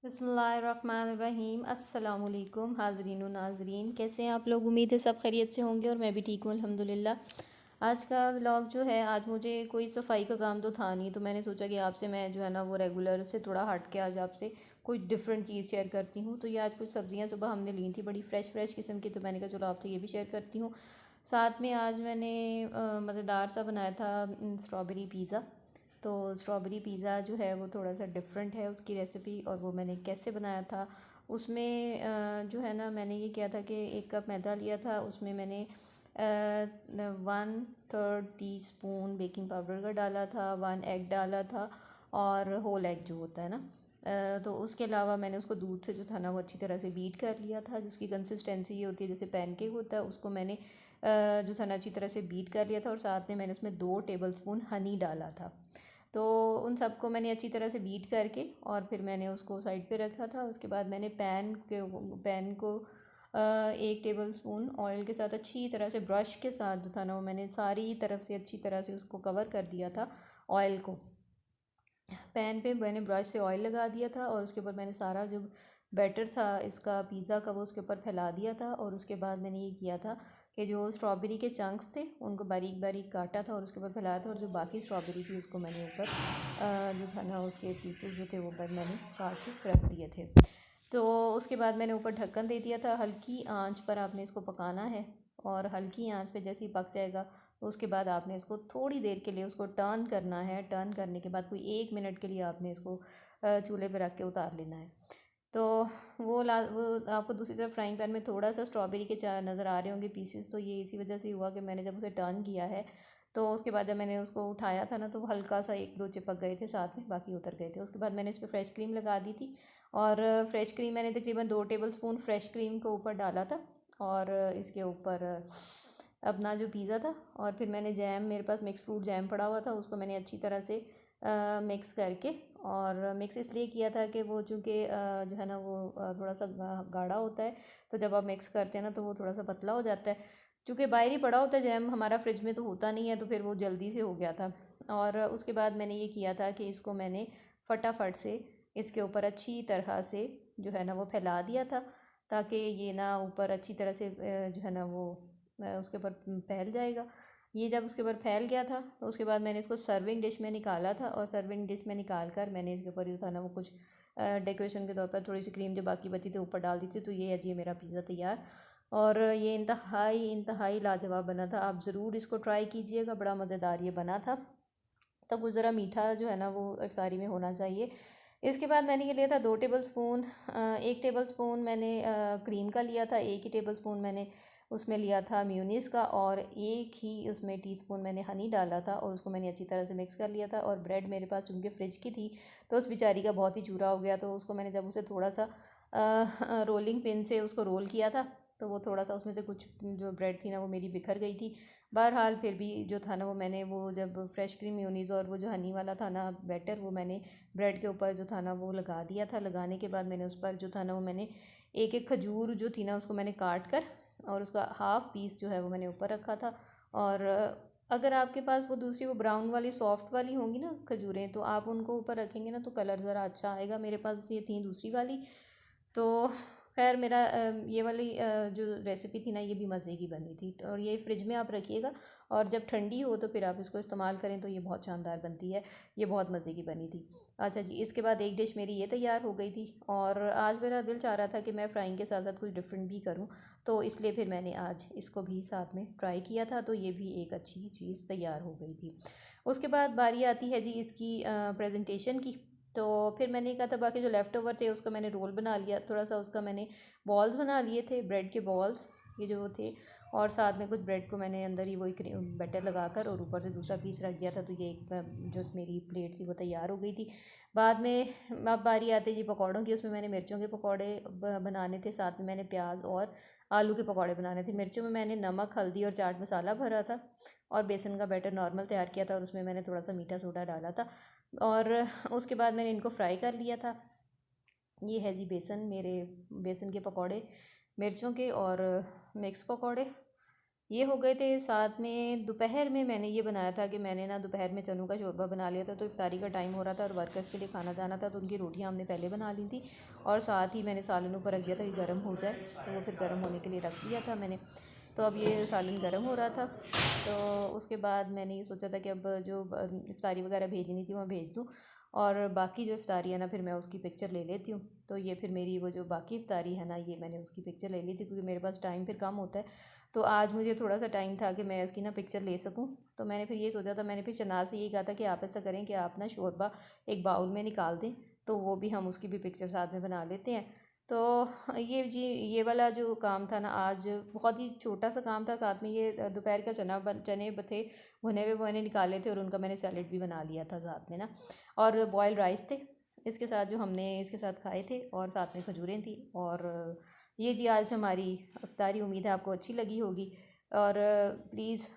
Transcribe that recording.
बिस्मिल्लाहिर्रहमानिर्रहीम। अस्सलाम वालेकुम हाज़रीन व नाज़रीन, कैसे हैं आप लोग। उम्मीद है सब खैरियत से होंगे और मैं भी ठीक हूँ अल्हम्दुलिल्लाह। आज का व्लॉग जो है, आज मुझे कोई सफाई का काम तो था नहीं, तो मैंने सोचा कि आपसे मैं जो है ना वो रेगुलर से थोड़ा हट के आज आपसे कोई डिफरेंट चीज़ शेयर करती हूँ। तो ये आज कुछ सब्ज़ियाँ सुबह हमने ली थी बड़ी फ़्रेश फ़्रेश किस्म की, तो मैंने कहा चलो आपसे ये भी शेयर करती हूँ। साथ में आज मैंने मज़ेदार सा बनाया था स्ट्रॉबेरी पिज़्ज़ा। तो स्ट्रॉबेरी पिज़्ज़ा जो है वो थोड़ा सा डिफरेंट है उसकी रेसिपी, और वो मैंने कैसे बनाया था उसमें जो है ना मैंने ये किया था कि 1 कप मैदा लिया था, उसमें मैंने 1/3 टी स्पून बेकिंग पाउडर का डाला था, 1 एग डाला था, और होल एग जो होता है ना। तो उसके अलावा मैंने उसको दूध से जो था ना वो अच्छी तरह से बीट कर लिया था, जिसकी कंसिस्टेंसी ये होती है जैसे पैनकेक होता है, उसको मैंने जो था ना अच्छी तरह से बीट कर लिया था, और साथ में मैंने उसमें 2 टेबलस्पून हनी डाला था। तो उन सबको मैंने अच्छी तरह से बीट करके और फिर मैंने उसको साइड पे रखा था। उसके बाद मैंने पैन को 1 टेबल स्पून ऑयल के साथ अच्छी तरह से ब्रश के साथ जो था ना वो मैंने सारी तरफ से अच्छी तरह से उसको कवर कर दिया था ऑयल को। पैन पे मैंने ब्रश से ऑयल लगा दिया था, और उसके ऊपर मैंने सारा जो बैटर था इसका पिज़्ज़ा का वो उसके ऊपर फैला दिया था। और उसके बाद मैंने ये किया था कि जो स्ट्रॉबेरी के चंक्स थे उनको बारीक बारीक काटा था और उसके ऊपर फैलाया था, और जो बाकी स्ट्रॉबेरी थी उसको मैंने ऊपर जो था ना उसके पीसेस जो थे वो ऊपर मैंने काट के रख दिए थे। तो उसके बाद मैंने ऊपर ढक्कन दे दिया था। हल्की आंच पर आपने इसको पकाना है, और हल्की आंच पे जैसे ही पक जाएगा तो उसके बाद आपने इसको थोड़ी देर के लिए उसको टर्न करना है। टर्न करने के बाद कोई 1 मिनट के लिए आपने इसको चूल्हे पे रख के उतार लेना है। तो वो आपको दूसरी तरफ फ्राइंग पैन में थोड़ा सा स्ट्रॉबेरी के चार नज़र आ रहे होंगे पीसेस, तो ये इसी वजह से हुआ कि मैंने जब उसे टर्न किया है तो उसके बाद जब मैंने उसको उठाया था ना तो वो हल्का सा 1-2 चिपक गए थे साथ में, बाकी उतर गए थे। उसके बाद मैंने इस पर फ्रेश क्रीम लगा दी थी, और फ्रेश क्रीम मैंने तकरीबन 2 टेबलस्पून फ्रेश क्रीम को ऊपर डाला था, और इसके ऊपर अपना जो पिज़्ज़ा था, और फिर मैंने जैम, मेरे पास मिक्स फ्रूट जैम पड़ा हुआ था, उसको मैंने अच्छी तरह से मिक्स करके, और मिक्स इसलिए किया था कि वो चूँकि जो है ना वो थोड़ा सा गाढ़ा होता है, तो जब आप मिक्स करते हैं ना तो वो थोड़ा सा पतला हो जाता है। चूँकि बाहर ही पड़ा होता है जैम, हमारा फ्रिज में तो होता नहीं है, तो फिर वो जल्दी से हो गया था। और उसके बाद मैंने ये किया था कि इसको मैंने फटाफट से इसके ऊपर अच्छी तरह से जो है ना वो फैला दिया था, ताकि ये ना ऊपर अच्छी तरह से जो है ना वो उसके ऊपर फैल जाएगा। ये जब उसके ऊपर फैल गया था तो उसके बाद मैंने इसको सर्विंग डिश में निकाला था, और सर्विंग डिश में निकाल कर मैंने इसके ऊपर जो था ना वो कुछ डेकोरेशन के तौर पर थोड़ी सी क्रीम जो बाकी बची थी ऊपर डाल दी थी। तो ये है जी मेरा पिज़्ज़ा तैयार, और ये इंतहाई इंतहाई लाजवाब बना था। आप ज़रूर इसको ट्राई कीजिएगा, बड़ा मज़ेदार ये बना था। तब वो ज़रा मीठा जो है ना वो इफ्तारी में होना चाहिए। इसके बाद मैंने ये लिया था 2 टेबलस्पून, 1 टेबलस्पून मैंने क्रीम का लिया था, 1 ही टेबलस्पून मैंने उसमें लिया था म्यूनीस का, और एक ही उसमें टीस्पून मैंने हनी डाला था, और उसको मैंने अच्छी तरह से मिक्स कर लिया था। और ब्रेड मेरे पास चूँकि फ्रिज की थी तो उस बेचारी का बहुत ही चूरा हो गया, तो उसको मैंने जब उसे थोड़ा सा रोलिंग पिन से उसको रोल किया था तो वो थोड़ा सा उसमें से कुछ जो ब्रेड थी ना वो मेरी बिखर गई थी। बहरहाल फिर भी जो था ना वो मैंने वो जब फ्रेश क्रीम मेयोनीज़ और वो जो हनी वाला था ना बैटर, वो मैंने ब्रेड के ऊपर जो था ना वो लगा दिया था। लगाने के बाद मैंने उस पर जो था ना वो मैंने एक एक खजूर जो थी ना उसको मैंने काट कर, और उसका हाफ़ पीस जो है वो मैंने ऊपर रखा था। और अगर आपके पास वो दूसरी वो ब्राउन वाली सॉफ्ट वाली होंगी ना खजूरें, तो आप उनको ऊपर रखेंगे ना तो कलर ज़रा अच्छा आएगा। मेरे पास ये थी दूसरी वाली, तो खैर मेरा ये वाली जो रेसिपी थी ना ये भी मज़े की बनी थी। और ये फ्रिज में आप रखिएगा, और जब ठंडी हो तो फिर आप इसको इस्तेमाल करें तो ये बहुत शानदार बनती है। ये बहुत मज़े की बनी थी। अच्छा जी, इसके बाद एक डिश मेरी ये तैयार हो गई थी, और आज मेरा दिल चाह रहा था कि मैं फ़्राइंग के साथ साथ कुछ डिफरेंट भी करूँ, तो इसलिए फिर मैंने आज इसको भी साथ में ट्राई किया था, तो ये भी एक अच्छी चीज़ तैयार हो गई थी। उसके बाद बारी आती है जी इसकी प्रेजेंटेशन की। तो फिर मैंने कहा था बाकी जो लेफ़्ट ओवर थे उसका मैंने रोल बना लिया, थोड़ा सा उसका मैंने बॉल्स बना लिए थे, ब्रेड के बॉल्स ये जो थे, और साथ में कुछ ब्रेड को मैंने अंदर ही वही बैटर लगाकर और ऊपर से दूसरा पीस रख दिया था। तो ये एक जो मेरी प्लेट थी वो तैयार हो गई थी। बाद में अब बारी आती जी पकौड़ों की। उसमें मैंने मिर्चों के पकौड़े बनाने थे, साथ में मैंने प्याज और आलू के पकौड़े बनाने थे। मिर्चों में मैंने नमक, हल्दी और चाट मसाला भरा था, और बेसन का बैटर नॉर्मल तैयार किया था, और उसमें मैंने थोड़ा सा मीठा सोडा डाला था, और उसके बाद मैंने इनको फ्राई कर लिया था। ये है जी मेरे बेसन के पकौड़े, मिर्चों के और मिक्स पकौड़े। ये हो गए थे। साथ में दोपहर में मैंने ये बनाया था कि मैंने ना दोपहर में चनों का शोरबा बना लिया था, तो इफ्तारी का टाइम हो रहा था और वर्कर्स के लिए खाना जाना था, तो उनकी रोटियां हमने पहले बना ली थी और साथ ही मैंने सालन ऊपर रख दिया था कि गर्म हो जाए, तो वो फिर गर्म होने के लिए रख दिया था मैंने। तो अब ये सालन गर्म हो रहा था, तो उसके बाद मैंने ये सोचा था कि अब जो इफ्तारी वगैरह भेजनी थी वहाँ भेज दूँ, और बाकी जो इफ्तारी है ना फिर मैं उसकी पिक्चर ले लेती हूँ। तो ये फिर मेरी वो जो बाकी इफ्तारी है ना, ये मैंने उसकी पिक्चर ले ली थी क्योंकि मेरे पास टाइम फिर कम होता है। तो आज मुझे थोड़ा सा टाइम था कि मैं इसकी ना पिक्चर ले सकूं, तो मैंने फिर ये सोचा था, मैंने फिर शनाज से यही कहा था कि आप ऐसा करें कि आप ना शोरबा एक बाउल में निकाल दें, तो वो भी हम उसकी भी पिक्चर साथ में बना लेते हैं। तो ये वाला जो काम था ना आज बहुत ही छोटा सा काम था। साथ में ये दोपहर का चने थे भुने हुए, वो मैंने निकाले थे और उनका मैंने सैलेड भी बना लिया था साथ में ना, और बॉयल राइस थे इसके साथ जो हमने इसके साथ खाए थे, और साथ में खजूरें थी। और ये जी आज हमारी इफ्तारी। उम्मीद है आपको अच्छी लगी होगी, और प्लीज़